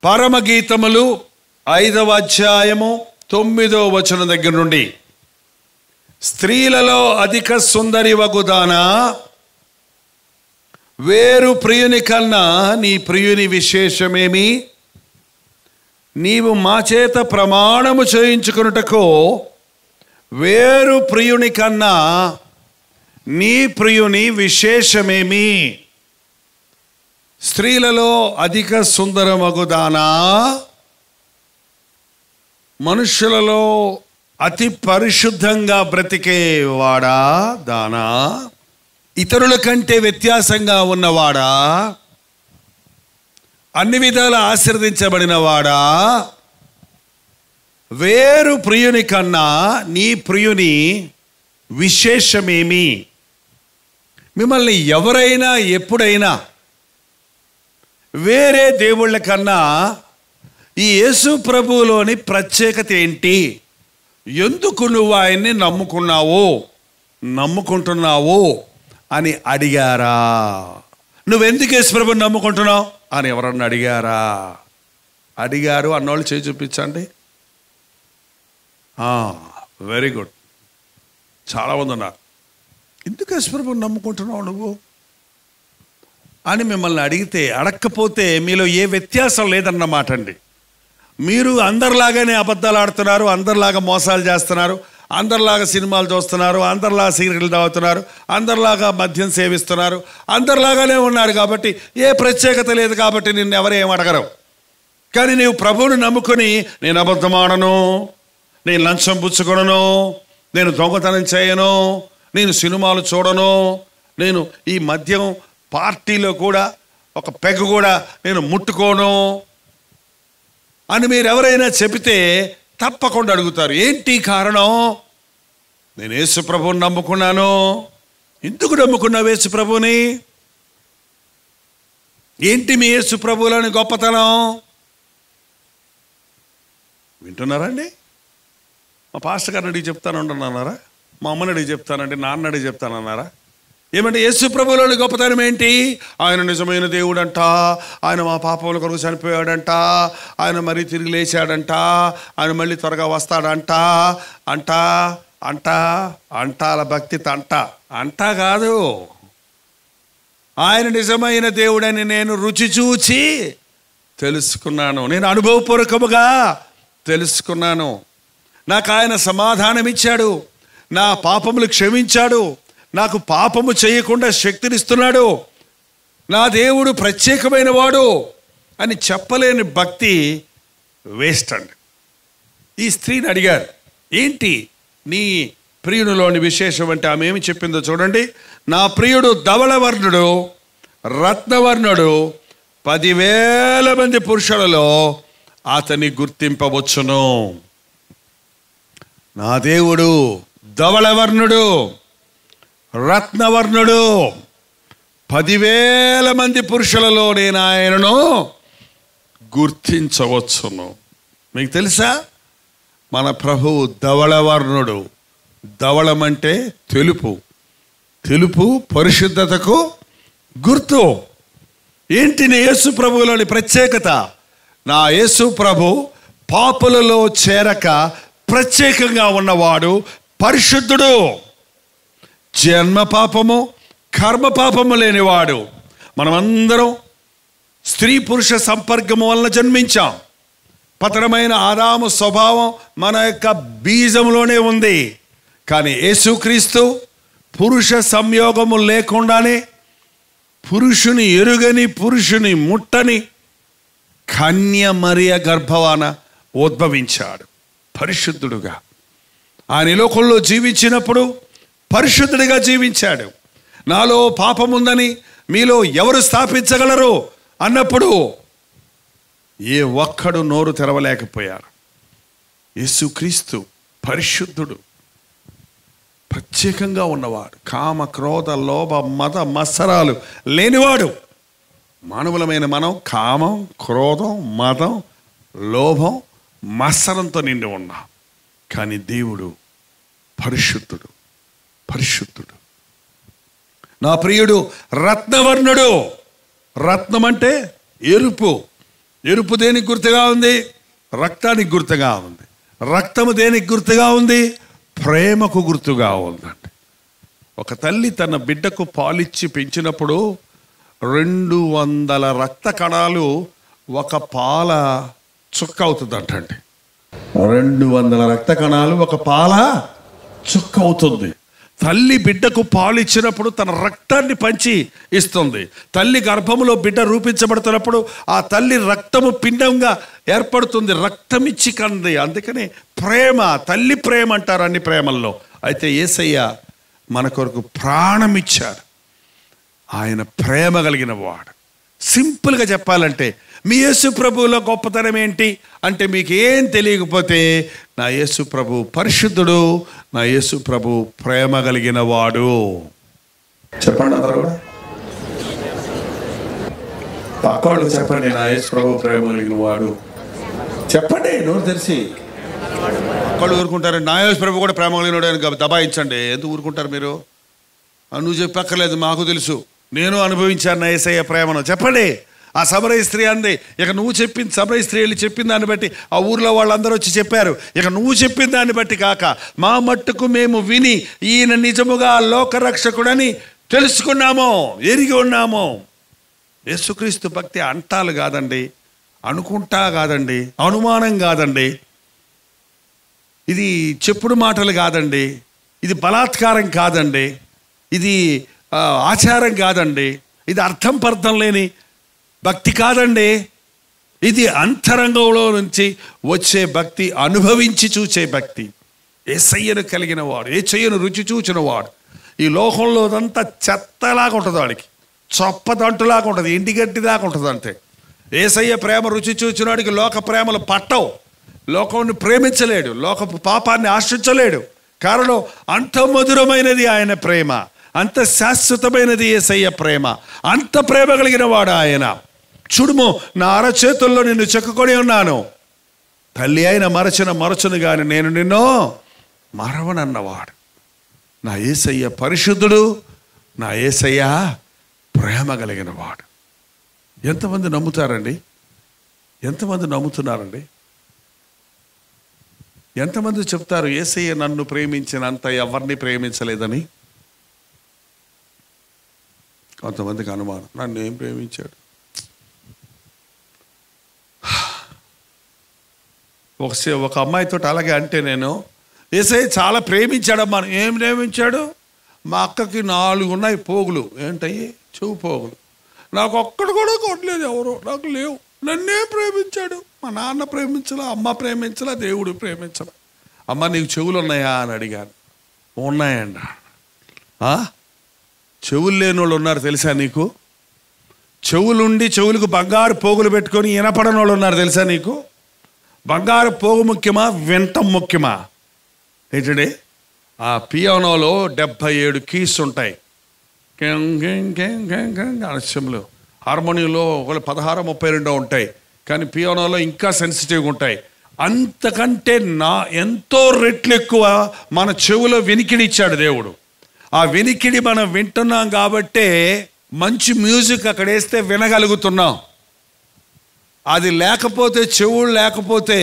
పరమగీతములు 5వ అధ్యాయము 9వ వచనం దగ్గర నుండి, స్త్రీలలో అధిక సుందరి వగుదానా, వేరు ప్రియుని కన్నా నీ ప్రియుని విశేషమేమి? నీవు మా చేత ప్రమాణము చేయించుకొనుటకు వేరు ప్రియుని కన్నా నీ ప్రియుని విశేషమేమి? స్త్రీలలో అధిక సుందరమగుదానా, మనుషులలో అతి పరిశుద్ధంగా బ్రతికేవాడా దానా, ఇతరుల కంటే వ్యత్యాసంగా ఉన్నవాడా, అన్ని విధాల ఆశీర్వదించబడినవాడా, వేరు ప్రియుని కన్నా నీ ప్రియుని విశేషమేమి? మిమ్మల్ని ఎవరైనా ఎప్పుడైనా వేరే దేవుళ్ళ కన్నా ఈ యేసు ప్రభువులోని ప్రత్యేకత ఏంటి, ఎందుకు నువ్వు ఆయన్ని నమ్ముకుంటున్నావు అని అడిగారా? నువ్వెందుకు యేసు ప్రభువుని నమ్ముకుంటున్నావు అని ఎవరన్నా అడిగారా? అడిగారు అన్నోళ్ళు చేయి చూపించండి. Very good. చాలామంది ఉన్నారు. ఎందుకు యేసు ప్రభువుని నమ్ముకుంటున్నావు నువ్వు అని మిమ్మల్ని అడిగితే, అడగకపోతే మీలో ఏ వ్యత్యాసం లేదన్నమాట అండి. మీరు అందరిలాగానే అబద్ధాలు ఆడుతున్నారు, అందరిలాగా మోసాలు చేస్తున్నారు, అందరిలాగా సినిమాలు చూస్తున్నారు, అందరిలాగా సిగరెట్లు తాగుతున్నారు, అందరిలాగా మద్యం సేవిస్తున్నారు, అందరిలాగానే ఉన్నారు. కాబట్టి ఏ ప్రత్యేకత లేదు. కాబట్టి నిన్ను ఎవరేం అడగరు. కానీ నీవు ప్రభువుని నమ్ముకొని, నేను అబద్ధం ఆడను, నేను లంచం పుచ్చుకొనను, నేను దొంగతనం చేయను, నేను సినిమాలు చూడను, నేను ఈ మద్యం పార్టీలో కూడా ఒక పెగ్ కూడా నేను ముట్టుకోను అని మీరు ఎవరైనా చెబితే తప్పకుండా అడుగుతారు, ఏంటి కారణం? నేను యేసు ప్రభువుని నమ్ముకున్నాను. ఎందుకు నమ్ముకున్నావు యేసు ప్రభువుని? ఏంటి మీ యేసు ప్రభువులోని గొప్పతనం? వింటున్నారండి? మా పాస్టర్ గారిని అడిగి చెప్తానంటున్నారా? మా అమ్మని అడిగి చెప్తానండి, నాన్న అడిగి చెప్తానన్నారా? ఏమంటే యేసు ప్రభువులోని గొప్పతనం ఏంటి? ఆయన నిజమైన దేవుడంట, ఆయన మా పాపముల కొరకు చనిపోయాడంట, ఆయన మరీ తిరిగి లేచాడంట, ఆయన మళ్ళీ త్వరగా వస్తాడంట అంట అంట అంటాల భక్తి అంట కాదు. ఆయన నిజమైన దేవుడని నేను రుచి చూచి తెలుసుకున్నాను, నేను అనుభవపూర్వకముగా తెలుసుకున్నాను. నాకు ఆయన సమాధానం ఇచ్చాడు, నా పాపములు క్షమించాడు, నాకు పాపము చేయకుండా శక్తినిస్తున్నాడు, నా దేవుడు ప్రత్యేకమైన వాడు అని చెప్పలేని భక్తి వేస్ట్ అండి. ఈ స్త్రీని అడిగారు, ఏంటి నీ ప్రియునిలోని విశేషం అంటే ఆమె ఏమి చెప్పిందో చూడండి. నా ప్రియుడు ధవళవర్ణుడు, రత్నవర్ణుడు, 10,000 మంది పురుషులలో అతన్ని గుర్తింపవచ్చును. నా దేవుడు ధవళవర్ణుడు, రత్నవర్ణుడు, 10,000 మంది పురుషులలో నేను ఆయనను గుర్తించవచ్చును. మీకు తెలుసా, మన ప్రభువు ధవళవర్ణుడు. ధవళం అంటే తెలుపు, తెలుపు పరిశుద్ధతకు గుర్తు. ఏంటి నీ యేసు ప్రభువులోని ప్రత్యేకత? నా యేసు ప్రభు పాపులలో చేరక ప్రత్యేకంగా ఉన్నవాడు, పరిశుద్ధుడు, జన్మ పాపము కర్మ పాపము లేనివాడు. మనమందరం స్త్రీ పురుష సంపర్కము వలన జన్మించాం. పతనమైన ఆదాము స్వభావం మన యొక్క బీజంలోనే ఉంది. కానీ యేసుక్రీస్తు పురుష సంయోగము లేకుండానే, పురుషుని ఎరుగని, పురుషుని ముట్టని కన్య మరియ గర్భవాన ఉద్భవించాడు పరిశుద్ధుడుగా. ఆయన లోకంలో జీవించినప్పుడు పరిశుద్ధుడిగా జీవించాడు. నాలో పాపముందని మీలో ఎవరు స్థాపించగలరు అన్నప్పుడు ఏ ఒక్కడు నోరు తెరవలేకపోయారు. యేసుక్రీస్తు పరిశుద్ధుడు, ప్రత్యేకంగా ఉన్నవాడు, కామ క్రోధ లోభ మద మత్సరాలు లేనివాడు. మానవులమైన మనం కామం, క్రోధం, మదం, లోభం, మత్సరంతో నిండి ఉన్నాం. కానీ దేవుడు పరిశుద్ధుడు, పరిశుద్ధుడు. నా ప్రియుడు రత్నవర్ణుడు. రత్నం అంటే ఎరుపు, ఎరుపు దేనికి గుర్తుగా ఉంది? రక్తానికి గుర్తుగా ఉంది. రక్తము దేనికి గుర్తుగా ఉంది? ప్రేమకు గుర్తుగా ఉందండి. ఒక తల్లి తన బిడ్డకు పాలిచ్చి పెంచినప్పుడు 200 రక్త కణాలు ఒక పాల చుక్క అవుతుందంటండి. 200 రక్త కణాలు ఒక పాల చుక్క అవుతుంది. తల్లి బిడ్డకు పాలు ఇచ్చినప్పుడు తన రక్తాన్ని పంచి ఇస్తుంది. తల్లి గర్భములో బిడ్డ రూపించబడుతున్నప్పుడు ఆ తల్లి రక్తము పిండంగా ఏర్పడుతుంది, రక్తం ఇచ్చి కంది. అందుకని ప్రేమ, తల్లి ప్రేమ అంటారు అన్ని ప్రేమల్లో. అయితే యేసయ్య మన కొరకు ప్రాణం ఇచ్చాడు. ఆయన ప్రేమ కలిగిన వాడు. సింపుల్గా చెప్పాలంటే మీ యేసు ప్రభువులో గొప్పతనం ఏంటి అంటే, మీకు ఏం తెలియకపోతే నా యేసు ప్రభు పరిశుద్ధుడు, నా యేసు ప్రభు ప్రేమ కలిగిన వాడు. చెప్పండి అందరూ కూడా, పక్కవాళ్ళు చెప్పండి, నా యేసు ప్రభు ప్రేమ కలిగిన వాడు. చెప్పండి నోరు తెరిచి. పక్కవాళ్ళు ఊరుకుంటారు, నా యేసు ప్రభు కూడా ప్రేమ కలిగిన వాడు అని దబాయించండి. ఎందుకు ఊరుకుంటారు మీరు? నువ్వు చెప్పక్కర్లేదు, మాకు తెలుసు, నేను అనుభవించాను నా యేసయ్య ప్రేమను. చెప్పండి. ఆ సమరయ స్త్రీ అంది, ఇక నువ్వు చెప్పింది, సమరయ స్త్రీ వెళ్ళి చెప్పిన దాన్ని బట్టి ఆ ఊర్లో వాళ్ళందరూ వచ్చి చెప్పారు. ఇక నువ్వు చెప్పిన దాన్ని బట్టి కాక మా మట్టుకు మేము విని ఈయన నిజముగా లోకరక్షకుడని తెలుసుకున్నాము, ఎరిగి ఉన్నాము. యేసుక్రీస్తు భక్తి అంటాలు కాదండి, అనుకుంటా కాదండి, అనుమానం కాదండి, ఇది చెప్పుడు మాటలు కాదండి, ఇది బలాత్కారం కాదండి, ఇది ఆచారం కాదండి, ఇది అర్థం పర్థం లేని భక్తి కాదండి. ఇది అంతరంగంలో నుంచి వచ్చే భక్తి, అనుభవించి చూసే భక్తి. యేసయ్యను కలిగిన వాడు, యేసయ్యను రుచి చూచిన వాడు. ఈ లోకంలో అదంతా చెత్తలాగా ఉంటుంది, వాడికి చొప్పదంటులాగా ఉంటుంది, ఇంటిగట్టిదాకా ఉంటుంది. అంతే. యేసయ్య ప్రేమ రుచి చూచిన వాడికి లోక ప్రేమలు పట్టవు. లోకాన్ని ప్రేమించలేడు, లోకపు పాపాన్ని ఆశ్రయించలేడు. కారణం అంత మధురమైనది ఆయన ప్రేమ, అంత శాశ్వతమైనది యేసయ్య ప్రేమ, అంత ప్రేమ కలిగిన వాడు ఆయన. చూడుము, నా అరచేతుల్లో నిన్ను చెక్కుకొని ఉన్నాను, తల్లి అయిన మరచును గాని నేను నిన్ను మరవనన్నవాడు. నా యేసయ్య పరిశుద్ధుడు, నా యేసయ్య ప్రేమ కలిగిన వాడు. ఎంతమంది నమ్ముతారండి? ఎంతమంది నమ్ముతున్నారండి? ఎంతమంది చెప్తారు యేసయ్య నన్ను ప్రేమించినంత ఎవరిని ప్రేమించలేదని? కొంతమందికి అనుమానం, నన్ను ఏం ప్రేమించాడు. ఒక అమ్మాయితో అలాగే అంటే, నేను యేసయ్య చాలా ప్రేమించాడమ్మా. ఏం ప్రేమించాడు? మా అక్కకి 4 ఉన్నాయి పోగులు. ఏంటయ్యి? చెవు పోగులు. నాకు ఒక్కడు కూడా కొట్టలేదు, ఎవరు నాకు లేవు. నన్నే ప్రేమించాడు. మా నాన్న ప్రేమించలా, అమ్మ ప్రేమించలా, దేవుడు ప్రేమించలా. అమ్మ నీకు చెవులు ఉన్నాయా అని అడిగాను. ఉన్నాయండి. చెవులు లేని వాళ్ళు ఉన్నారు తెలుసా నీకు? చెవులుండి చెవులకు బంగారు పోగులు పెట్టుకొని వినపడని వాళ్ళు ఉన్నారు తెలుసా నీకు? బంగారు పోగు ముఖ్యమా, వింటం ముఖ్యమా? ఏంటండి, ఆ పియానోలో 77 కీస్ ఉంటాయి, ఆలస్యంలో. హార్మోనియంలో 16-32 ఉంటాయి, కానీ పియానోలో ఇంకా సెన్సిటివ్గా ఉంటాయి. అంతకంటే ఎంతో రెట్లు ఎక్కువ మన చెవులో వినికిడి ఇచ్చాడు దేవుడు. ఆ వినికిడి మనం వింటున్నాం కాబట్టే మంచి మ్యూజిక్ అక్కడ వేస్తే వినగలుగుతున్నాం. అది లేకపోతే, చెవులు లేకపోతే,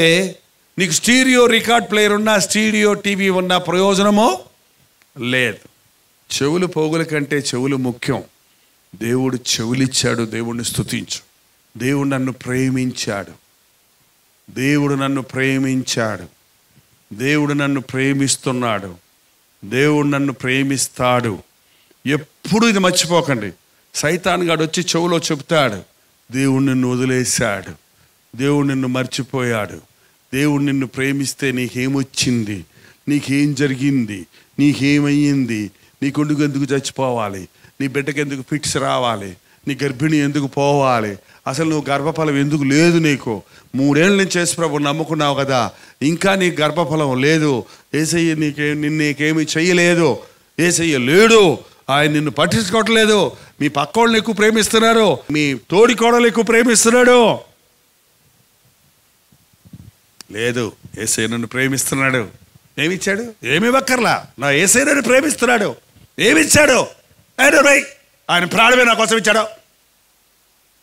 నీకు స్టీరియో రికార్డ్ ప్లేయర్ ఉన్నా, స్టీరియో టీవీ ఉన్నా ప్రయోజనమో లేదు. చెవులు పోగుల కంటే చెవులు ముఖ్యం. దేవుడు చెవులిచ్చాడు, దేవుడిని స్తుతించు. దేవుడు నన్ను ప్రేమించాడు, దేవుడు నన్ను ప్రేమించాడు, దేవుడు నన్ను ప్రేమిస్తున్నాడు, దేవుడు నన్ను ప్రేమిస్తాడు. ఎప్పుడు ఇది మర్చిపోకండి. సైతాన్ గాడు వచ్చి చెవులో చెప్తాడు, దేవుడు నిన్ను వదిలేశాడు, దేవుడు నిన్ను మర్చిపోయాడు, దేవుడు నిన్ను ప్రేమిస్తే నీకేమొచ్చింది, నీకేం జరిగింది, నీకేమయ్యింది, నీ కొడుకు ఎందుకు చచ్చిపోవాలి, నీ బిడ్డకి ఎందుకు ఫిట్స్ రావాలి, నీ గర్భిణి ఎందుకు పోవాలి, అసలు నువ్వు గర్భఫలం ఎందుకు లేదు, నీకు 3 ఏళ్ళ నుంచి యేసు ప్రభువుని నమ్ముకున్నావు కదా, ఇంకా నీకు గర్భఫలం లేదు, యేసయ్య నీకేమీ చెయ్యలేదు, యేసయ్య లేడు, ఆయన నిన్ను పట్టించుకోవట్లేదు, మీ పక్కోళ్ళని ఎక్కువ ప్రేమిస్తున్నారు, మీ తోడి కోడలు ఎక్కువ ప్రేమిస్తున్నాడు. లేదు, యేసయ్య నన్ను ప్రేమిస్తున్నాడు. ఏమిచ్చాడు? ఏమి ఇవ్వక్కర్లా, నా యేసయ్య నన్ను ప్రేమిస్తున్నాడు. ఏమిచ్చాడు? ఆయన ప్రాణమే నా కోసం ఇచ్చాడు.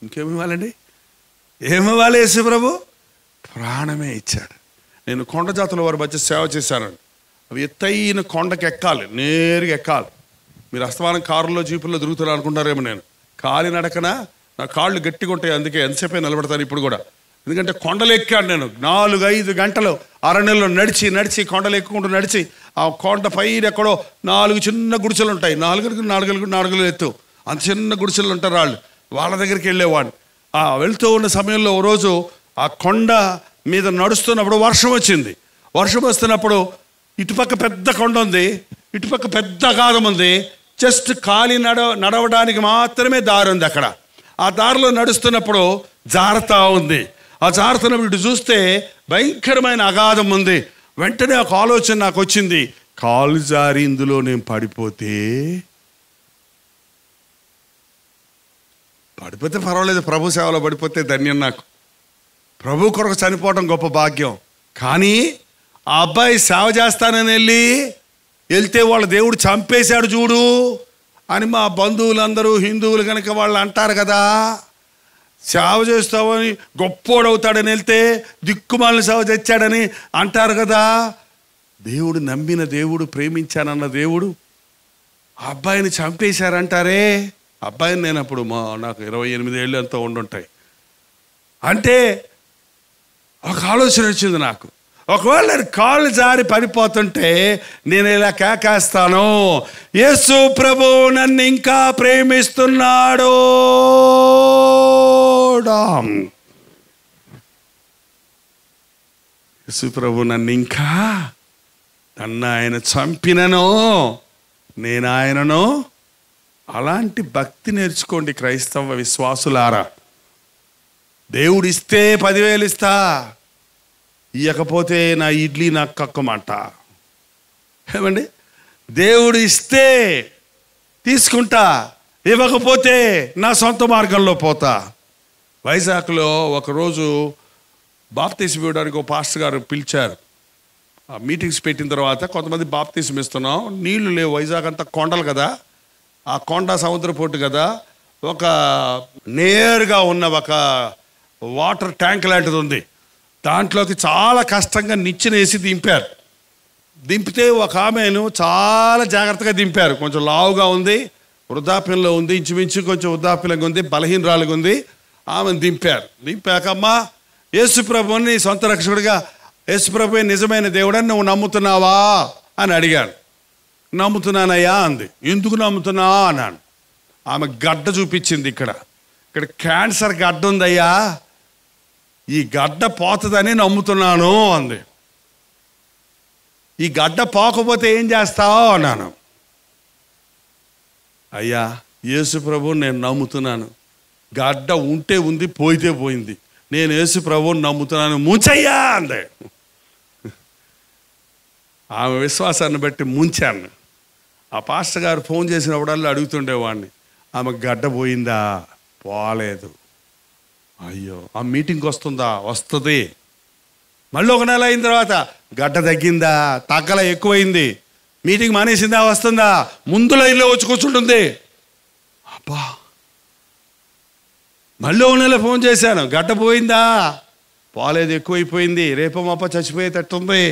ఇంకేమి ఇవ్వాలండి? ఏమివ్వాలి యేసు ప్రభు? ప్రాణమే ఇచ్చాడు. నేను కొండ జాతుల వారి మధ్య సేవ చేశానండి. అవి ఎత్తైన కొండకి ఎక్కాలి, నేరుగా ఎక్కాలి. మీరు అస్తమానం కారులో జీపుల్లో తిరుగుతున్నారు అనుకుంటారేమో. నేను కాలినడకన నా కాళ్ళు గట్టిగా ఉంటాయి, అందుకే ఎంతసేపే నిలబడతాను ఇప్పుడు కూడా. ఎందుకంటే కొండలు ఎక్కాను నేను 4-5 గంటలు అరణ్యంలో నడిచి కొండలు ఎక్కుకుంటూ నడిచి ఆ కొండ పైన ఎక్కడో 4 చిన్న గుడిసెలు ఉంటాయి. 4 ఎత్తు అంత చిన్న గుడిసెలు ఉంటారు వాళ్ళు. వాళ్ళ దగ్గరికి వెళ్ళేవాడిని. వెళ్తూ ఉన్న సమయంలో ఓ రోజు ఆ కొండ మీద నడుస్తున్నప్పుడు వర్షం వచ్చింది. వర్షం వస్తున్నప్పుడు ఇటుపక్క పెద్ద కొండ ఉంది, ఇటుపక్క పెద్ద అగాధం ఉంది. జస్ట్ ఖాళీ నడవడానికి మాత్రమే దారి ఉంది అక్కడ. ఆ దారిలో నడుస్తున్నప్పుడు జారుతా ఉంది. ఆ జారుతున్నప్పుడు ఇటు చూస్తే భయంకరమైన అగాధం ఉంది. వెంటనే ఒక ఆలోచన నాకు వచ్చింది, కాలు జారి ఇందులో నేను పడిపోతే పర్వాలేదు, ప్రభు సేవలో పడిపోతే ధన్యం. నాకు ప్రభు కొరకు చనిపోవడం గొప్ప భాగ్యం. కానీ ఆ అబ్బాయి సేవ చేస్తానని వెళ్తే వాళ్ళ దేవుడు చంపేశాడు చూడు అని మా బంధువులందరూ హిందువులు కనుక వాళ్ళు అంటారు కదా. సేవ చేస్తావని గొప్పోడవుతాడని వెళ్తే దిక్కుమాలిన సేవ తెచ్చాడని అంటారు కదా. దేవుడు నమ్మిన దేవుడు, ప్రేమించానన్న దేవుడు ఆ అబ్బాయిని చంపేశారంటారే. అబ్బాయిని నేను అప్పుడు నాకు 28 ఏళ్ళు ఎంతో ఉండుంటాయి. అంటే ఒక ఆలోచన వచ్చింది నాకు, ఒకవేళ నేను కాళ్ళు జారి పడిపోతుంటే నేను ఇలా కేకేస్తాను, యేసు ప్రభు నన్ను ఇంకా ప్రేమిస్తున్నాడు, యేసు ప్రభు నన్ను ఆయన చంపినను నేను ఆయనను. అలాంటి భక్తి నేర్చుకోండి క్రైస్తవ విశ్వాసులారా. దేవుడు ఇస్తే 10,000 ఇస్తా, ఇవ్వకపోతే నా ఇడ్లీ నాకు కక్కమంట. ఏమండి, దేవుడు ఇస్తే తీసుకుంటా, ఇవ్వకపోతే నా సొంత మార్గంలో పోతా. వైజాగ్లో ఒకరోజు బాప్తీసం ఇవ్వడానికి ఒక పాస్టర్ గారు పిలిచారు. ఆ మీటింగ్స్ పెట్టిన తర్వాత కొంతమంది బాప్తీసం ఇస్తున్నాం, నీళ్లు లేవు, వైజాగ్ అంతా కొండలు కదా, ఆ కొండ సముద్ర పోటు కదా, ఒక నేరుగా ఉన్న ఒక వాటర్ ట్యాంక్ లాంటిది ఉంది. దాంట్లోకి చాలా కష్టంగా నిచ్చెనేసి దింపారు. దింపితే ఒక ఆమెను చాలా జాగ్రత్తగా దింపారు. కొంచెం లావుగా ఉంది, వృద్ధాప్యంలో ఉంది, ఇంచుమించు కొంచెం వృద్ధాప్యంగా ఉంది, బలహీనరాలుగా ఉంది. ఆమెను దింపారు. దింపాకమ్మా, యేసుప్రభుని సొంత రక్షకుడిగా, యేసుప్రభువే నిజమైన దేవుడని నువ్వు నమ్ముతున్నావా అని అడిగాను. నమ్ముతున్నానయ్యా అంది. ఎందుకు నమ్ముతున్నా అన్నాను. ఆమె గడ్డ చూపించింది. ఇక్కడ క్యాన్సర్ గడ్డ ఉందయ్యా, ఈ గడ్డ పోతుందని నమ్ముతున్నాను అంది. ఈ గడ్డ పోకపోతే ఏం చేస్తావు అన్నాను. అయ్యా యేసు ప్రభు నేను నమ్ముతున్నాను, గడ్డ ఉంటే ఉంది, పోయితే పోయింది, నేను యేసు ప్రభువుని నమ్ముతున్నాను, ముంచయ్యా అందే. ఆమె విశ్వాసాన్ని బట్టి ముంచాను. ఆ పాస్టర్ గారు ఫోన్ చేసినప్పుడల్లా అడుగుతుండేవాడిని, ఆమె గడ్డ పోయిందా? పోలేదు. అయ్యో, ఆ మీటింగ్కి వస్తుందా? వస్తుంది. మళ్ళీ 1 నెల అయిన తర్వాత గడ్డ తగ్గిందా? తగ్గల, ఎక్కువైంది. మీటింగ్ మానేసిందా? వస్తుందా? ముందు లైన్లో వచ్చి కూర్చుంటుంది. అబ్బా, మళ్ళీ 1 నెల ఫోన్ చేశాను, గడ్డ పోయిందా? పోలేదు, ఎక్కువైపోయింది, రేపో మాప చచ్చిపోయేటట్టుంది.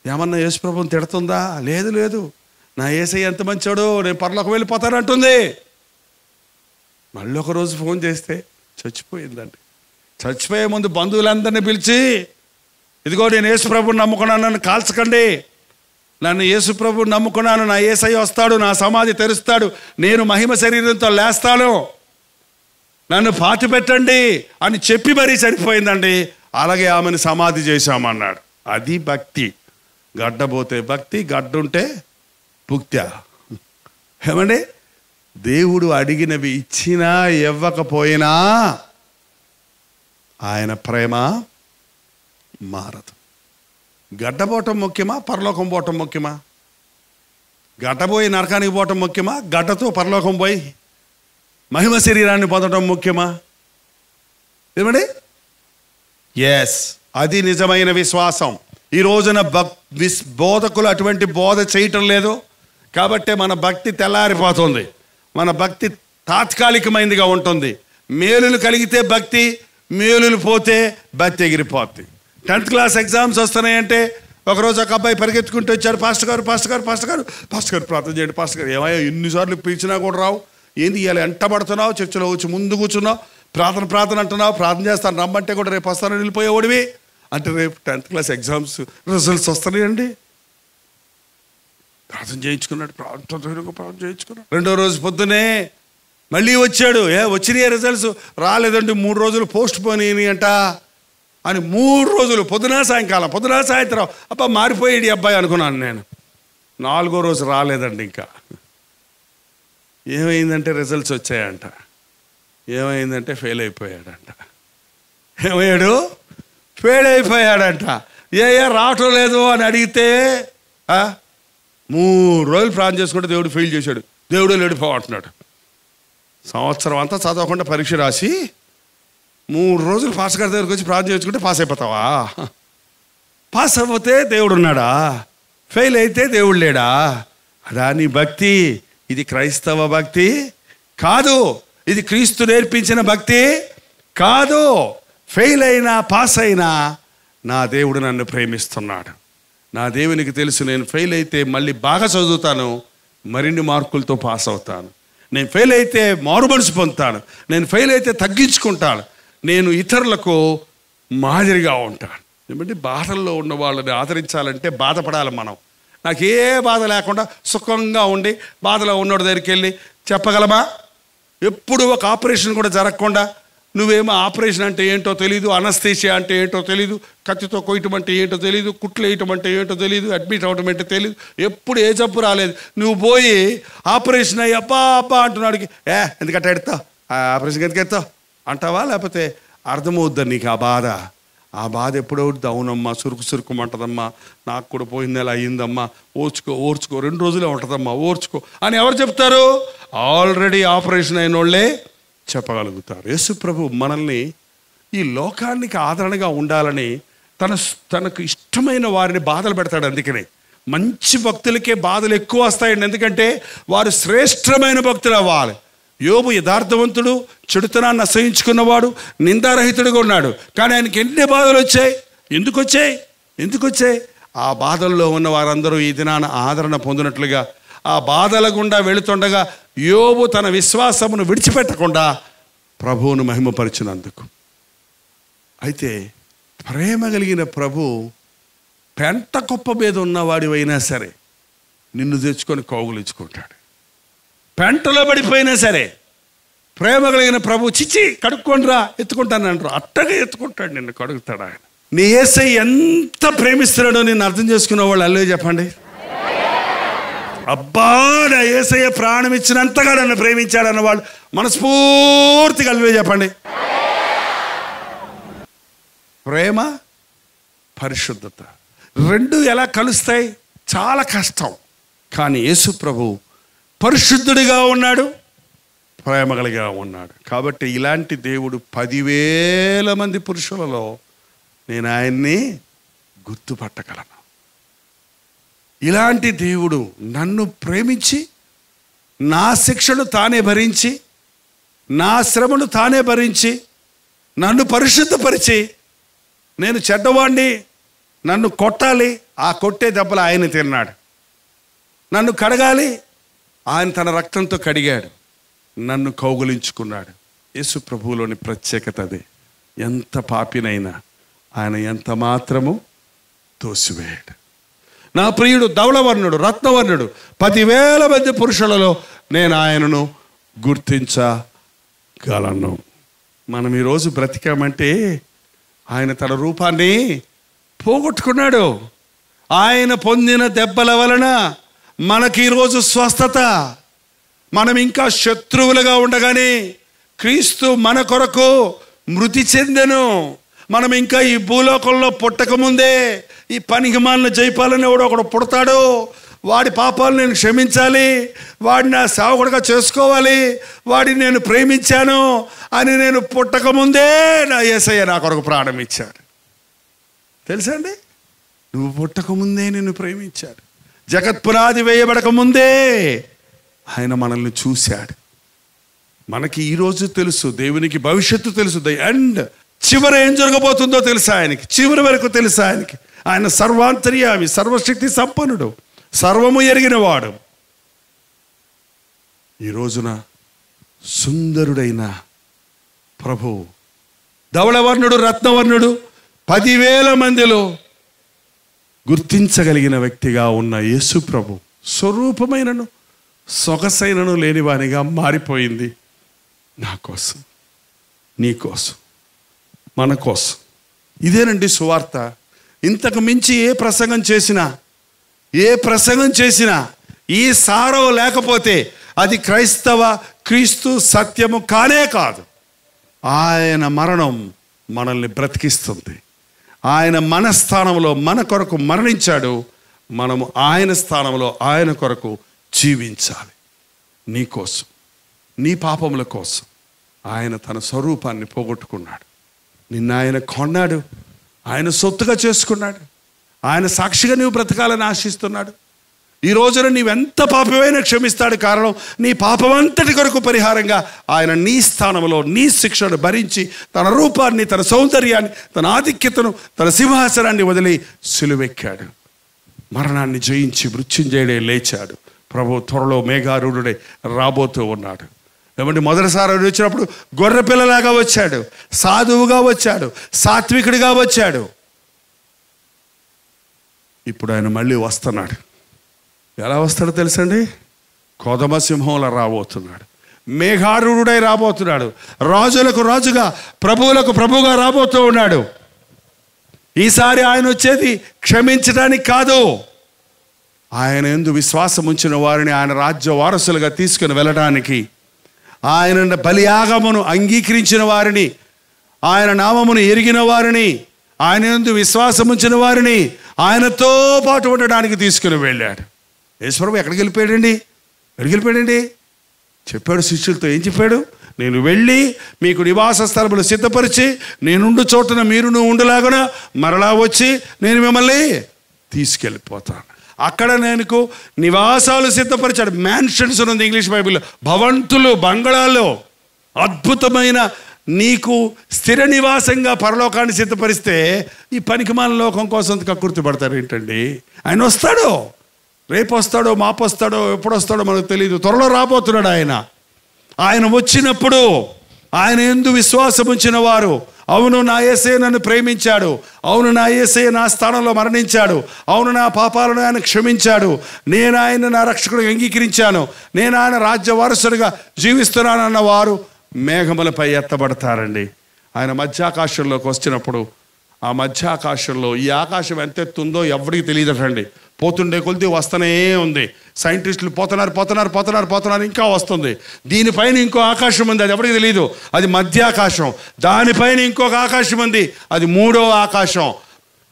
ఏమన్నా యేసు ప్రభువుని తిడుతుందా? లేదు లేదు, నా యేసయ్య ఎంత మంచోడు, నేను పరలోకి వెళ్ళిపోతానంటుంది. మళ్ళీ ఒకరోజు ఫోన్ చేస్తే చచ్చిపోయిందండి. చచ్చిపోయే ముందు బంధువులందరినీ పిలిచి, ఇదిగో నేను యేసు ప్రభువుని నమ్ముకున్నాను, నన్ను కాల్చకండి, నన్ను యేసు ప్రభువుని నమ్ముకున్నాను, నా యేసయ్య వస్తాడు, నా సమాధి తెరుస్తాడు, నేను మహిమ శరీరంతో లేస్తాను, నన్ను పాతి పెట్టండి అని చెప్పి మరీ చనిపోయిందండి. అలాగే ఆమెను సమాధి చేశామన్నాడు. అది భక్తి. గడ్డపోతే భక్తి, గడ్డుంటే భుక్త్యా. ఏమండి, దేవుడు అడిగినవి ఇచ్చినా ఇవ్వకపోయినా ఆయన ప్రేమ మారదు. గడ్డపోవటం ముఖ్యమా, పరలోకం పోవటం ముఖ్యమా? గడ్డపోయి నరకానికి పోవటం ముఖ్యమా, గడ్డతో పరలోకం పోయి మహిమ శరీరాన్ని పొందడం ముఖ్యమా? ఏమండి, ఎస్, అది నిజమైన విశ్వాసం. ఈ రోజున బోధకులు అటువంటి బోధ చేయటం లేదు కాబట్టి మన భక్తి తెల్లారిపోతుంది, మన భక్తి తాత్కాలికమైనదిగా ఉంటుంది. మేలులు కలిగితే భక్తి, మేలులు పోతే బతి ఎగిరిపోద్ది. 10th క్లాస్ ఎగ్జామ్స్ వస్తున్నాయంటే ఒకరోజు ఒక అబ్బాయి పరిగెత్తుకుంటూ వచ్చాడు, పాస్టర్ గారు ప్రార్థన చేయండి. పాస్టర్ గారు, ఏమయ్యా ఎన్నిసార్లు పిలిచినా కూడా రావు, ఏంది ఇవాళ ఎంటబడుతున్నావు, చర్చిలో వచ్చి ముందు కూర్చున్నావు, ప్రార్థన అంటున్నావు, ప్రార్థన చేస్తాను రమ్మంటే కూడా రేపు వస్తాను వెళ్ళిపోయేవాడివి అంటే రేపు 10th క్లాస్ ఎగ్జామ్స్ రిజల్ట్స్ వస్తున్నాయండి. ప్రార్థన చేయించుకున్నాడు. రెండో రోజు పొద్దునే మళ్ళీ వచ్చాడు. వచ్చినాయి రిజల్ట్స్ రాలేదండి, 3 రోజులు పోస్ట్ పోన్ అయినాయి అంట అని. 3 రోజులు పొద్దున సాయంత్రం అబ్బా మారిపోయాడు ఈ అబ్బాయి అనుకున్నాను నేను. 4వ రోజు రాలేదండి. ఇంకా ఏమైందంటే రిజల్ట్స్ వచ్చాయంట. ఏమైందంటే ఫెయిల్ అయిపోయాడంట. ఫెయిల్ అయిపోయాడంట. రావటం లేదు అని అడిగితే 3 రోజులు ప్రార్థన చేసుకుంటే దేవుడు ఫెయిల్ చేశాడు, దేవుడు లేడిపోమంటున్నాడు. సంవత్సరం అంతా చదవకుండా పరీక్ష రాసి 3 రోజులు పాస్ గారి దగ్గరికి వచ్చి ప్రార్థన చేసుకుంటే పాస్ అయిపోతావా? పాస్ అయిపోతే దేవుడు ఉన్నాడా? ఫెయిల్ అయితే దేవుడు లేడా? అదా నీ భక్తి? ఇది క్రైస్తవ భక్తి కాదు. ఇది క్రీస్తు నేర్పించిన భక్తి కాదు. ఫెయిల్ అయినా పాస్ అయినా నా దేవుడు నన్ను ప్రేమిస్తున్నాడు. నా దేవునికి తెలుసు, నేను ఫెయిల్ అయితే మళ్ళీ బాగా చదువుతాను, మరిన్ని మార్కులతో పాస్ అవుతాను. నేను ఫెయిల్ అయితే మారు మనసు పొందుతాను, నేను ఫెయిల్ అయితే తగ్గించుకుంటాను, నేను ఇతరులకు మాదిరిగా ఉంటాను. ఎందుకంటే బాధల్లో ఉన్న వాళ్ళని ఆదరించాలంటే బాధపడాలి మనం. నాకు ఏ బాధ లేకుండా సుఖంగా ఉండి బాధలో ఉన్నోడి దగ్గరికి వెళ్ళి చెప్పగలమా? ఎప్పుడు ఒక ఆపరేషన్ కూడా జరగకుండా నువ్వేమో ఆపరేషన్ అంటే ఏంటో తెలీదు, అనస్థీషియా అంటే ఏంటో తెలీదు, కత్తితో కొయ్యటం అంటే ఏంటో తెలీదు, కుట్లు వేయటం అంటే ఏంటో తెలీదు, అడ్మిట్ అవ్వటం అంటే తెలీదు, ఎప్పుడు ఏ జబ్బు రాలేదు. నువ్వు పోయి ఆపరేషన్ అయ్యి అబ్బా అంటున్నాడికి ఎందుకంటే ఎడతావు, ఆపరేషన్ ఎందుకు ఎడతావు అంటావా? లేకపోతే అర్థమవుద్దా నీకు ఆ బాధ ఎప్పుడవుద్ది? అవునమ్మా, సురుకుమంటదమ్మా, నాకు కూడా పోయిన నెల అయ్యిందమ్మా, ఓర్చుకో 2 రోజులే ఉంటుందమ్మా, ఓర్చుకో అని ఎవరు చెప్తారు? ఆల్రెడీ ఆపరేషన్ అయిన వాళ్ళే చెప్పగలుగుతారు. యేసు ప్రభు మనల్ని ఈ లోకానికి ఆదరణగా ఉండాలని తనకు ఇష్టమైన వారిని బాధలు పెడతాడు. అందుకనే మంచి భక్తులకే బాధలు ఎక్కువ వస్తాయండి. ఎందుకంటే వారు శ్రేష్టమైన భక్తులు అవ్వాలి. యోబు యథార్థవంతుడు, చెడుతనాన్ని అసహించుకున్నవాడు, నిందారహితుడిగా ఉన్నాడు. కానీ ఆయనకి ఎన్ని బాధలు వచ్చాయి? ఎందుకు వచ్చాయి? ఆ బాధల్లో ఉన్న వారందరూ ఈ దినాన ఆదరణ పొందినట్లుగా ఆ బాధల గుండా వెళుతుండగా యోబు తన విశ్వాసమును విడిచిపెట్టకుండా ప్రభువును మహిమపరిచినందుకు. అయితే ప్రేమ కలిగిన ప్రభు పెంట కుప్ప మీద ఉన్నవాడివైనా సరే నిన్ను తెచ్చుకొని కౌగులించుకుంటాడు. పెంటలో పడిపోయినా సరే ప్రేమ కలిగిన ప్రభు చిచ్చి కడుక్కోండిరా ఎత్తుకుంటాను అంటారు. అట్టగా ఎత్తుకుంటాడు, నిన్ను కడుగుతాడు ఆయన. నీ యేసయ్య ఎంత ప్రేమిస్తున్నాడో నేను అర్థం చేసుకున్న వాళ్ళు అల్లే చెప్పండి. అబ్బా, నా యేసయ్య ప్రాణం ఇచ్చినంతగా నన్ను ప్రేమించాడన్న వాళ్ళు మనస్ఫూర్తిగా అల్లే చెప్పండి. ప్రేమ, పరిశుద్ధత 2 ఎలా కలుస్తాయి? చాలా కష్టం. కానీ యేసు ప్రభు పరిశుద్ధుడిగా ఉన్నాడు, ప్రేమ కలిగా ఉన్నాడు. కాబట్టి ఇలాంటి దేవుడు 10,000 మంది పురుషులలో నేను ఆయన్ని గుర్తుపట్టగలను. ఇలాంటి దేవుడు నన్ను ప్రేమించి నా శిక్షను తానే భరించి, నా శ్రమను తానే భరించి, నన్ను పరిశుద్ధపరిచి, నేను చెడ్డవాణ్ణి, నన్ను కొట్టాలి, ఆ కొట్టే దెబ్బలు ఆయన తిన్నాడు. నన్ను కడగాలి, ఆయన తన రక్తంతో కడిగాడు. నన్ను కౌగులించుకున్నాడు. యేసు ప్రభువులోని ప్రత్యేకత అదే. ఎంత పాపినైనా ఆయన ఎంత మాత్రము తోసివేయడు. నా ప్రియుడు ధవళవర్ణుడు, రత్నవర్ణుడు, 10,000 మంది పురుషులలో నేను ఆయనను గుర్తించగలను. మనం ఈరోజు బ్రతికామంటే ఆయన తన రూపాన్ని పోగొట్టుకున్నాడు. ఆయన పొందిన దెబ్బల వలన మనకి ఈరోజు స్వస్థత. మనం ఇంకా శత్రువులుగా ఉండగానే క్రీస్తు మన కొరకు మృతి చెందెను. మనం ఇంకా ఈ భూలోకంలో పుట్టకముందే ఈ పనికిమాలిన జైపాలని ఒకడు పుడతాడు, వాడి పాపాలు నేను క్షమించాలి, వాడిని నా సేవకుడిగా చేసుకోవాలి, వాడిని నేను ప్రేమించాను అని నేను పుట్టకముందే నా యేసయ్య నా కొరకు ప్రాణం ఇచ్చాడు. తెలుసా అండి? నువ్వు పుట్టకముందే నిన్ను ప్రేమించాడు. జగత్పునాది వేయబడక ముందే ఆయన మనల్ని చూశాడు. మనకి ఈరోజు తెలుసు, దేవునికి భవిష్యత్తు తెలుసు. ద ఎండ్, చివరి ఏం జరగబోతుందో తెలుసు ఆయనకి, చివరి వరకు తెలుసు ఆయనకి. ఆయన సర్వాంతర్యామి, సర్వశక్తి సంపన్నుడు, సర్వము ఎరిగినవాడు. ఈ రోజున సుందరుడైన ప్రభు, ధవళవర్ణుడు, రత్నవర్ణుడు, 10,000 మందిలో గుర్తించగలిగిన వ్యక్తిగా ఉన్న యేసు ప్రభు స్వరూపమైనను సొగసైనను లేనివానిగా మారిపోయింది. నా కోసం, నీ కోసం, మన కోసం. ఇదేనండి సువార్త. ఇంతకు మించి ఏ ప్రసంగం చేసినా ఈ సారం లేకపోతే అది క్రీస్తు సత్యము కానే కాదు. ఆయన మరణం మనల్ని బ్రతికిస్తుంది. ఆయన మన స్థానంలో మన కొరకు మరణించాడు. మనము ఆయన స్థానంలో ఆయన కొరకు జీవించాలి. నీ కోసం, నీ పాపముల కోసం ఆయన తన స్వరూపాన్ని పోగొట్టుకున్నాడు. నిన్న ఆయన కొన్నాడు, ఆయన సొత్తుగా చేసుకున్నాడు. ఆయన సాక్షిగా నీవు బ్రతకాలని ఆశిస్తున్నాడు. ఈ రోజున నీవెంత పాపమైనా క్షమిస్తాడు. కారణం, నీ పాపమంతటి కొరకు పరిహారంగా ఆయన నీ స్థానంలో నీ శిక్షను భరించి తన రూపాన్ని, తన సౌందర్యాన్ని, తన ఆధిక్యతను, తన సింహాసనాన్ని వదిలి సిలువెక్కాడు. మరణాన్ని జయించి మృత్యుంజయుడే లేచాడు. ప్రభు త్వరలో మేఘారూఢుడై రాబోతూ ఉన్నాడు. ఏమంటే మొదటిసారి వచ్చినప్పుడు గొర్రెపిల్లలాగా వచ్చాడు, సాధువుగా వచ్చాడు, సాత్వికుడిగా వచ్చాడు. ఇప్పుడు ఆయన మళ్ళీ వస్తున్నాడు. ఎలా వస్తాడో తెలుసండి? కొదమ సింహంలా రాబోతున్నాడు, మేఘారూఢుడై రాబోతున్నాడు, రాజులకు రాజుగా, ప్రభువులకు ప్రభువుగా రాబోతూ ఉన్నాడు. ఈసారి ఆయన వచ్చేది క్షమించడానికి కాదు, ఆయన యందు విశ్వాసం ఉంచిన వారిని ఆయన రాజ్య వారసులుగా తీసుకుని వెళ్ళడానికి, ఆయన బలియాగమును అంగీకరించిన వారిని, ఆయన నామమును ఎరిగిన వారిని, ఆయన యందు విశ్వాసం ఉంచిన వారిని ఆయనతో పాటు ఉండడానికి తీసుకుని వెళ్ళాడు. యేసుప్రభు ఎక్కడికి వెళ్ళిపోయాడండి? చెప్పాడు శిష్యులతో. ఏం చెప్పాడు? నేను వెళ్ళి మీకు నివాస స్థలములు సిద్ధపరిచి నేనుండు చోటున మీరును ఉండలాగున మరలా వచ్చి నేను మిమ్మల్ని తీసుకెళ్ళిపోతాను. అక్కడ నేను నివాసాలు సిద్ధపరిచాడు. మ్యాన్షన్స్ ఉంది ఇంగ్లీష్ బైబిల్లో, భవంతులు, బంగళాల్లో. అద్భుతమైన నీకు స్థిర నివాసంగా పరలోకాన్ని సిద్ధపరిస్తే ఈ పనికిమాలిన లోకం కోసం కక్కుర్తి పడతారు ఏంటండి? ఆయన వస్తాడు, రేపు వస్తాడో, మాపు వస్తాడో, ఎప్పుడు వస్తాడో మనకు తెలియదు. త్వరలో రాబోతున్నాడు ఆయన. ఆయన వచ్చినప్పుడు ఆయన యందు విశ్వాసం ఉంచిన వారు, అవును నా యేసయ్య నన్ను ప్రేమించాడు, అవును నా యేసయ్య నా స్థానంలో మరణించాడు, అవును నా పాపాలను ఆయన క్షమించాడు, నేను ఆయన నా రక్షకుడిగా అంగీకరించాను, నేను ఆయన రాజ్య వారసుడిగా జీవిస్తున్నానన్న వారు మేఘములపై ఎత్తబడతారండి. ఆయన మధ్యాకాశంలోకి వచ్చినప్పుడు, ఆ మధ్యాకాశంలో ఈ ఆకాశం ఎంత ఎత్తుందో ఎవరికి తెలియదటండి. పోతుండే కొలిది వస్తూనే ఉంది. సైంటిస్టులు పోతున్నారు, ఇంకా వస్తుంది. దీనిపైన ఇంకో ఆకాశం ఉంది, అది ఎవరికి తెలియదు, అది మధ్యాకాశం. దానిపైన ఇంకొక ఆకాశం ఉంది, అది 3వ ఆకాశం.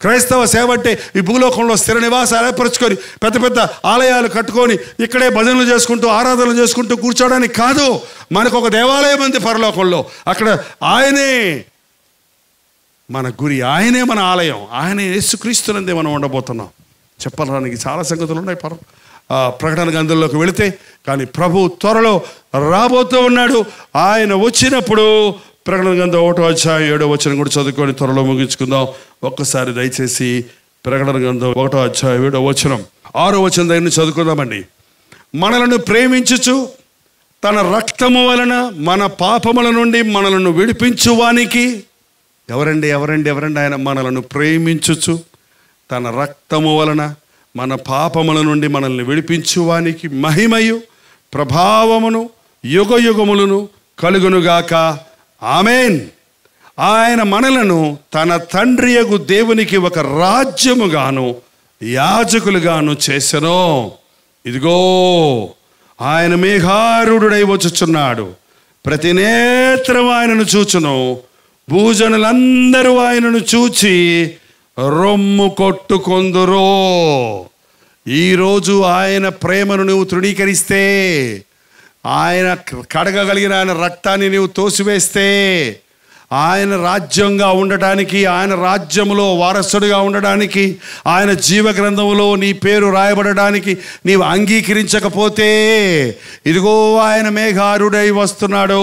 క్రైస్తవ సేవ అంటే ఈ భూలోకంలో స్థిర నివాసాలు ఏర్పరచుకొని పెద్ద పెద్ద ఆలయాలు కట్టుకొని ఇక్కడే భజనలు చేసుకుంటూ ఆరాధనలు చేసుకుంటూ కూర్చోవడానికి కాదు. మనకు ఒక దేవాలయం ఉంది పరలోకంలో, అక్కడ ఆయనే మన గురి, ఆయనే మన ఆలయం, ఆయనే యేసుక్రీస్తునందే మనం ఉండబోతున్నాం. చెప్పడానికి చాలా సంగతులు ఉన్నాయి ప్రకటన గ్రంథంలోకి వెళితే. కానీ ప్రభు త్వరలో రాబోతూ ఉన్నాడు. ఆయన వచ్చినప్పుడు ప్రకటన గ్రంథం 1వ అధ్యాయం 7వ వచనం కూడా చదువుకొని త్వరలో ముగించుకుందాం. ఒక్కసారి దయచేసి ప్రకటన గ్రంథం 1వ అధ్యాయం 7వ వచనం 6వ వచనం దగ్గర చదువుకుందామండి. మనలను ప్రేమించుచు తన రక్తము వలన మన పాపముల నుండి మనలను విడిపించువానికి. ఎవరండి ఆయన? మనలను ప్రేమించుచు తన రక్తము వలన మన పాపముల నుండి మనల్ని విడిపించువానికి మహిమయు ప్రభావమును యుగయుగములను కలుగునుగాక. ఆమేన్. ఆయన మనలను తన తండ్రియగు దేవునికి ఒక రాజ్యముగాను యాజకులుగాను చేసెను. ఇదిగో ఆయన మేఘారూఢుడై వచ్చుచున్నాడు, ప్రతి నేత్రం ఆయనను చూచును, భూజనులందరూ ఆయనను చూచి రొమ్ము కొట్టుకొందురో. ఈరోజు ఆయన ప్రేమను నువ్వు తృణీకరిస్తే, ఆయన కడగగలిగిన ఆయన రక్తాన్ని నీవు తోసివేస్తే, ఆయన రాజ్యంగా ఉండటానికి, ఆయన రాజ్యములో వారసుడిగా ఉండడానికి, ఆయన జీవగ్రంథములో నీ పేరు రాయబడడానికి నీవు అంగీకరించకపోతే, ఇదిగో ఆయన మేఘారుడై వస్తున్నాడు.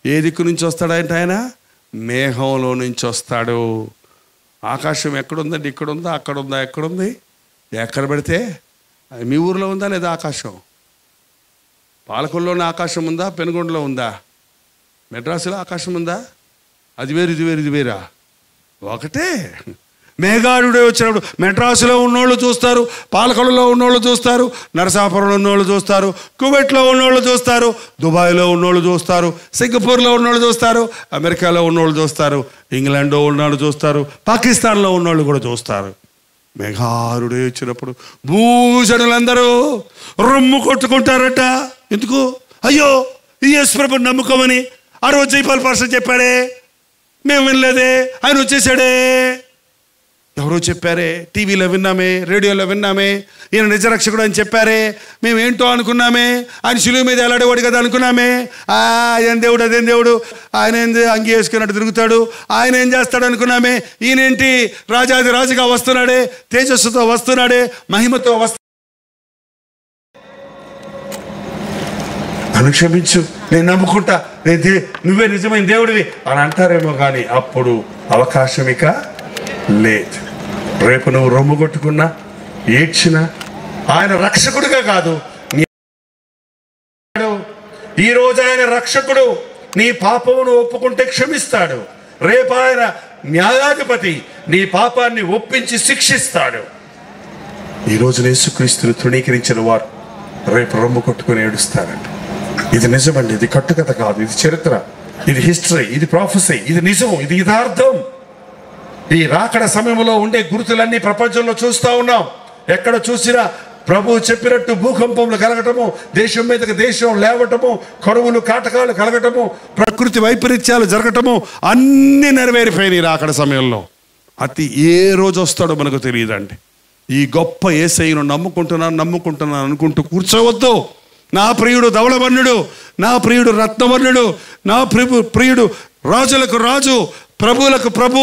ఏ దిక్కు నుంచి వస్తాడంటే ఆయన మేఘంలో నుంచి వస్తాడు. ఆకాశం ఎక్కడుందండి? ఇక్కడుందా, అక్కడుందా, ఎక్కడుంది? ఎక్కడ పెడితే మీ ఊరిలో ఉందా లేదా ఆకాశం? పాలకొల్లోనే ఆకాశం ఉందా? పెనుగొండలో ఉందా? మెడ్రాసులో ఆకాశం ఉందా? అది వేరు ఇది వేరు ఇది వేరా? ఒకటే. మేఘారుడే వచ్చినప్పుడు మెడ్రాసులో ఉన్నోళ్ళు చూస్తారు, పాలకొల్లులో ఉన్నోళ్ళు చూస్తారు, నరసాపురంలో ఉన్నోళ్ళు చూస్తారు, కువైట్లో ఉన్నోళ్ళు చూస్తారు, దుబాయ్లో ఉన్నోళ్ళు చూస్తారు, సింగపూర్లో ఉన్నోళ్ళు చూస్తారు, అమెరికాలో ఉన్నోళ్ళు చూస్తారు, ఇంగ్లాండ్లో ఉన్నోళ్ళు చూస్తారు, పాకిస్తాన్లో ఉన్నోళ్ళు కూడా చూస్తారు. మేఘారుడే వచ్చినప్పుడు భూజనులందరూ రొమ్ము కొట్టుకుంటారట. ఎందుకు? అయ్యో ఈ యేసు ప్రభుని నమ్ముకోమని ఆ రోజు జైపాల్ పాస్టర్ చెప్పాడే, మేము వినలేదే, ఆయన వచ్చేసాడే. ఎవరో చెప్పారే, టీవీలో విన్నామే, రేడియోలో విన్నామే, ఈయన నిజరక్షకుడు అని చెప్పారే, మేము ఏంటో అనుకున్నామే, ఆయన శిలువ మీద ఎలాడేవాడు కదా అనుకున్నామే. ఆయన దేవుడు అదేం దేవుడు, ఆయన ఏంది అంగి వేసుకున్నట్టు తిరుగుతాడు, ఆయన ఏం చేస్తాడు అనుకున్నామే. ఈయనేంటి రాజాది రాజుగా వస్తున్నాడే, తేజస్సుతో వస్తున్నాడే, మహిమతో వస్తున్నాడు. నన్ను క్షమించు, నేను నమ్ముకుంటా, నువ్వే నిజమైన దేవుడివి అని అంటారేమో, కానీ అప్పుడు అవకాశం ఇక లేదు. రేపు నువ్వు రొమ్ము కొట్టుకున్నా, ఏడ్చినా, ఆయన రక్షకుడిగా కాదు, ఈరోజు ఆయన రక్షకుడు. నీ పాపమును ఒప్పుకుంటే క్షమిస్తాడు. రేపు ఆయన న్యాయాధిపతి, నీ పాపాన్ని ఒప్పించి శిక్షిస్తాడు. ఈరోజు యేసుక్రీస్తును తృణీకరించిన వారు రేపు రొమ్ము కొట్టుకుని ఏడుస్తారంట. ఇది నిజమండి, ఇది కట్టుకథ కాదు, ఇది చరిత్ర, ఇది హిస్టరీ, ఇది ప్రాఫెసీ, ఇది నిజం, ఇది యథార్థం. ఈ రాకడ సమయంలో ఉండే గుర్తులన్నీ ప్రపంచంలో చూస్తూ ఉన్నాం. ఎక్కడ చూసినా ప్రభువు చెప్పినట్టు భూకంపములు కలగటము, దేశం మీదకి దేశం లేవటము, కరువులు కాటకాలు కలగటము, ప్రకృతి వైపరీత్యాలు జరగటము అన్నీ నెరవేరిపోయినాయి రాకడ సమయంలో. ఏ రోజు వస్తాడో మనకు తెలియదండి. ఈ గొప్ప యేసయ్యను నమ్ముకుంటున్నాను అనుకుంటూ కూర్చోవద్దు. నా ప్రియుడు ధవళవర్ణుడు, నా ప్రియుడు రత్నవర్ణుడు, నా ప్రియుడు రాజులకు రాజు, ప్రభువులకు ప్రభు,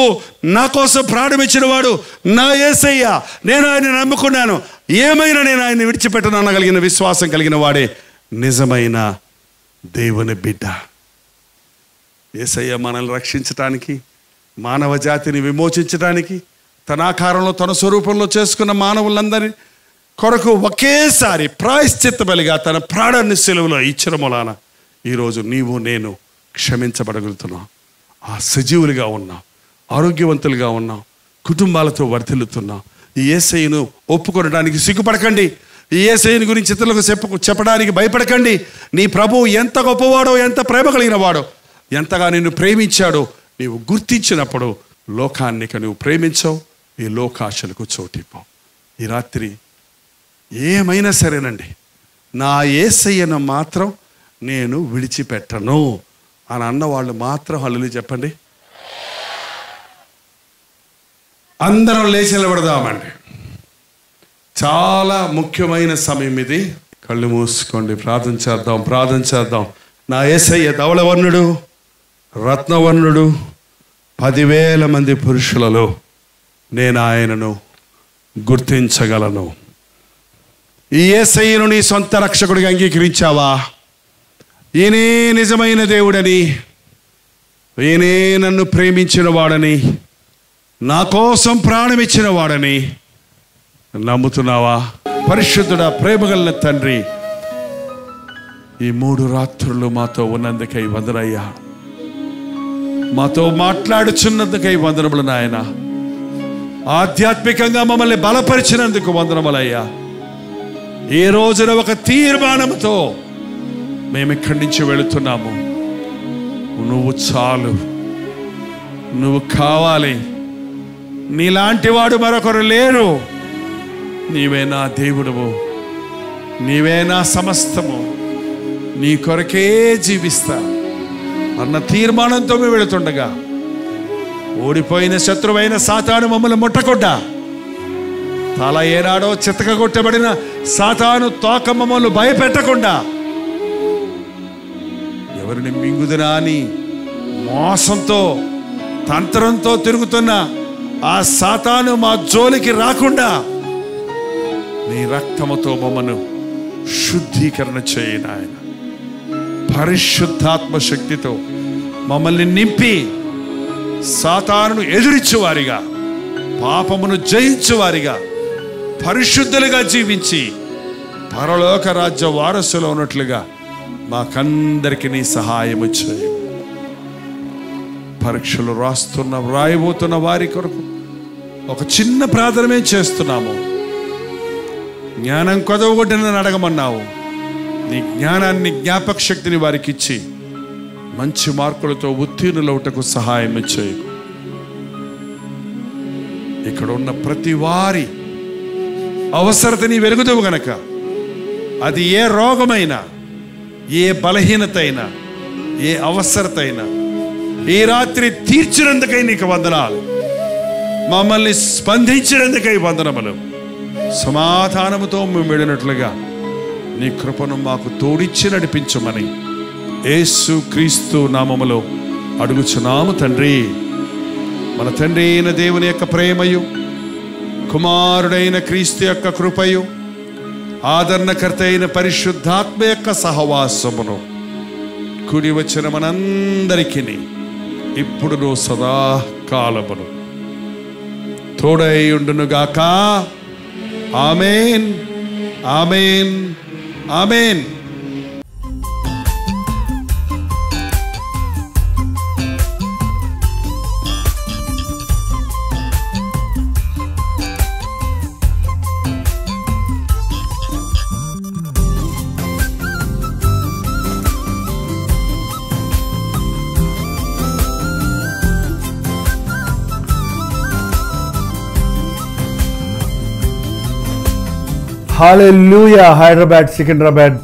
నా కోసం ప్రాణమిచ్చిన వాడు నా యేసయ్య. నేను ఆయన నమ్ముకున్నాను, ఏమైనా నేను ఆయన విడిచిపెట్టను అనగలిగిన విశ్వాసం కలిగిన వాడే నిజమైన దేవుని బిడ్డ. యేసయ్య మనల్ని రక్షించటానికి, మానవ జాతిని విమోచించడానికి, తన ఆకారంలో తన స్వరూపంలో చేసుకున్న మానవులందరి కొరకు ఒకేసారి ప్రాయశ్చిత్త బలిగా తన ప్రాణాన్ని సిలువలో ఇచ్చిన మూలాన ఈరోజు నీవు నేను క్షమించబడగలుగుతున్నాం. ఆ సజీవులుగా ఉన్నాం, ఆరోగ్యవంతులుగా ఉన్నాం, కుటుంబాలతో వర్ధిల్లుతున్నాం. ఈ యేసయ్యను ఒప్పుకొనడానికి సిగ్గుపడకండి. ఈ యేసయ్యను గురించి ఇతరులకు చెప్పడానికి భయపడకండి. నీ ప్రభువు ఎంత గొప్పవాడో, ఎంత ప్రేమ కలిగిన వాడో, ఎంతగా నిన్ను ప్రేమించాడో నీవు గుర్తించినప్పుడు లోకాన్ని నువ్వు ప్రేమించావు, ఈ లోకాశలకు చోటిపోవు. ఈ రాత్రి ఏమైనా సరేనండి, నా యేసయ్యను మాత్రం నేను విడిచిపెట్టను అని అన్నవాళ్ళు మాత్రం హల్లేలూయా చెప్పండి. అందరం లేచి నిలబడదామండి. చాలా ముఖ్యమైన సమయం ఇది. కళ్ళు మూసుకోండి, ప్రార్థన చేద్దాం. నా యేసయ్య ధవళవర్ణుడు, రత్నవర్ణుడు, 10,000 మంది పురుషులలో నేను ఆయనను గుర్తించగలను. ఈ యేసయ్యను నీ సొంత రక్షకుడిగా అంగీకరించావా? ఈయనే నిజమైన దేవుడని, ఈయనే నన్ను ప్రేమించిన వాడని, నా కోసం ప్రాణం ఇచ్చిన వాడని నమ్ముతున్నావా? పరిశుద్ధుడా, ప్రేమగల తండ్రి, ఈ 3 రాత్రులు మాతో ఉన్నందుకై వందనయ్యా. మాతో మాట్లాడుచున్నందుకై వందనములు నాయన. ఆధ్యాత్మికంగా మమ్మల్ని బలపరిచినందుకు వందనములయ్యా. ఏ రోజున ఒక తీర్మానంతో మేము ఇక్కడి నుంచి వెళుతున్నాము. నువ్వు చాలు, నువ్వు కావాలి, నీలాంటి వాడు మరొకరు లేరు. నీవే నా దేవుడవు, నీవే నా సమస్తము, నీ కొరకే జీవిస్తా అన్న తీర్మానంతో మేము వెళుతుండగా ఓడిపోయిన శత్రువైన సాతాను మమ్మల్ని ముట్టకుండా, తల ఏనాడో చితకగొట్టబడిన సాతాను తోక మమ్మల్ని భయపెట్టకుండా, ఎవరిని మింగుదునా అని మోసంతో తంత్రంతో తిరుగుతున్న ఆ సాతాను మా జోలికి రాకుండా నీ రక్తముతో మమ్మను శుద్ధీకరణ చేయను ఆయన. పరిశుద్ధాత్మ శక్తితో మమ్మల్ని నింపి సాతానును ఎదిరించేవారిగా, పాపమును జయించేవారిగా, పరిశుద్ధులుగా జీవించి పరలోక రాజ్య వారసులు ఉన్నట్లుగా మాకందరికి నీ సహాయము చేయి. పరీక్షలు రాయబోతున్న వారి కొరకు ఒక చిన్న ప్రార్థనమే చేస్తున్నాము. జ్ఞానం కొదవగొట్టనని అడగమన్నావు. నీ జ్ఞానాన్ని, జ్ఞాపక శక్తిని వారికి ఇచ్చి మంచి మార్కులతో ఉత్తీర్ణులవుటకు సహాయం చేయి. ఇక్కడ ఉన్న ప్రతి వారి అవసరతని వెలుగుదవు గనక, అది ఏ రోగమైనా, ఏ బలహీనత అయినా, ఏ అవసరత అయినా ఈ రాత్రి తీర్చినందుకై నీకు వందనాలు. మమ్మల్ని స్పందించినందుకై వందనములు. సమాధానముతో మేము వెళ్ళినట్లుగా నీ కృపను మాకు తోడిచ్చి నడిపించమని యేసు క్రీస్తు నామములో అడుగుచున్నాము తండ్రి. మన తండ్రి అయిన దేవుని యొక్క ప్రేమయు, కుమారుడైన క్రీస్తు యొక్క కృపయు, ఆదరణకర్త అయిన పరిశుద్ధాత్మ యొక్క సహవాసమును కూడి వచ్చిన మనందరికీ ఇప్పుడును సదాకాలమును తోడై ఉండునుగాక. ఆమేన్, ఆమేన్, ఆమేన్. హల్లెలూయా. హైదరాబాద్, సికింద్రాబాద్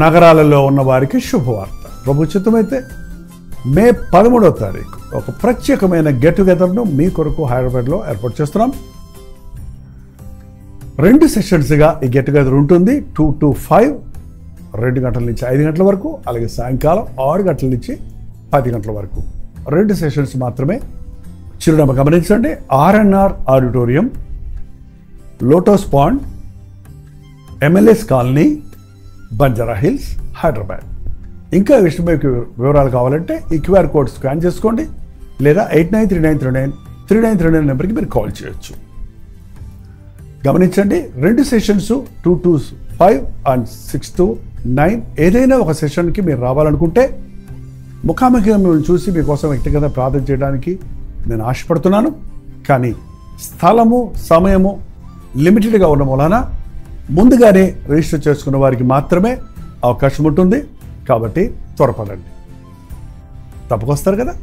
నగరాలలో ఉన్న వారికి శుభవార్త. ప్రభు చిత్తమైతే మే 13వ తారీఖు ఒక ప్రత్యేకమైన గెట్ టుగెదర్ను మీ కొరకు హైదరాబాద్లో ఏర్పాటు చేస్తున్నాం. 2 సెషన్స్గా ఈ గెట్ టుగెదర్ ఉంటుంది. 2 to 5, 2 గంటల నుంచి 5 గంటల వరకు, అలాగే సాయంకాలం 6 గంటల నుంచి 10 గంటల వరకు 2 సెషన్స్ మాత్రమే. చిరునామా గమనించండి. RNR auditorium, lotus pond, MLS colony, Banjara Hills, Hyderabad. ఇంకా మీకు వివరాలు కావాలంటే ఈ QR కోడ్ స్కాన్ చేసుకోండి, లేదా 8939393939 నెంబర్కి మీరు కాల్ చేయొచ్చు. గమనించండి, 2 సెషన్స్ 2 to 5 అండ్ 6 to 9 ఏదైనా ఒక సెషన్కి మీరు రావాలనుకుంటే ముఖాముఖిగా మిమ్మల్ని చూసి మీకోసం వ్యక్తిగత ప్రార్థన చేయడానికి నేను ఆశపడుతున్నాను. కానీ స్థలము, సమయము లిమిటెడ్గా ఉన్న వలన ముందుగానే రిజిస్టర్ చేసుకున్న వారికి మాత్రమే అవకాశం ఉంటుంది. కాబట్టి త్వరపడండి. తప్పకొస్తారు కదా.